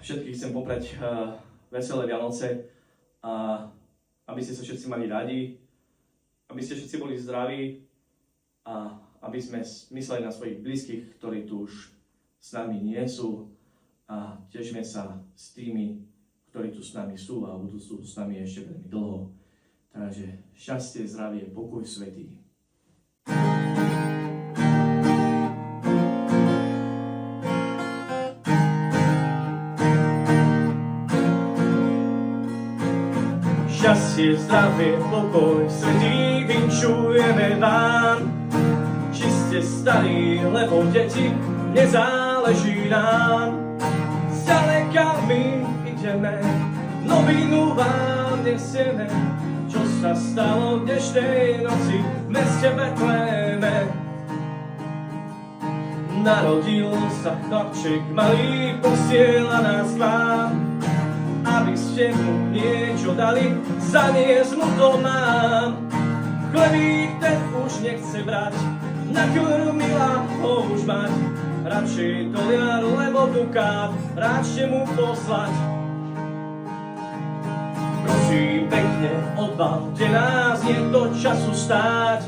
Všetkých chcem poprať veselé Vianoce a aby ste sa všetci mali radi, aby ste všetci boli zdraví a aby sme mysleli na svojich blízkych, ktorí tu už s nami nie sú a tešíme sa s tými, ktorí tu s nami sú a budú tu s nami ešte veľmi dlho. Takže šťastie, zdravie, pokoj svätý. Šťastie, zdravie, pokoj, svätý, vinčujeme vám. Či ste starí, lebo deti, nezáleží nám. Zďaleka my ideme, novinu vám nesieme. Čo sa stalo v dnešnej noci v meste Betléme? Narodil sa chlapček malý, posiela nás k vám, aby ste mu niečo dali, zaniesť mu to mám. Chlebík ten už nechce brať, nakrmila ho už mať. Radšej doliar, lebo dukát, radšej mu poslať. Prosím pekne, odvalte nás, nie do času stáť.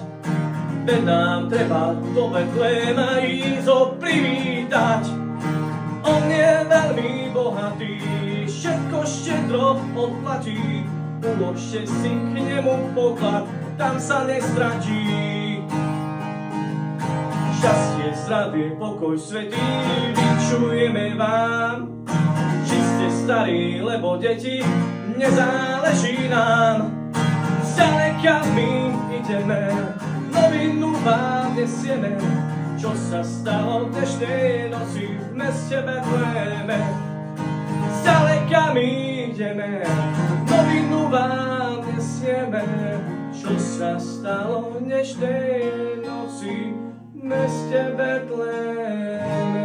Veď nám treba do Betléma ísť ho privítať. On je veľmi bohatý, všetko štedro odplatí. Uložte si k nemu poklad, tam sa nestratí. Šťastie, zdravie, pokoj svätý, vinčujeme vám. Či ste starí, lebo deti, nezáleží nám. Zďaleka my ideme, novinu vám nesieme. Čo sa stalo v dnešnej noci v meste Betléme? Zďaleka my ideme, novinu vám nesieme. Čo sa stalo v dnešnej noci v meste Betléme?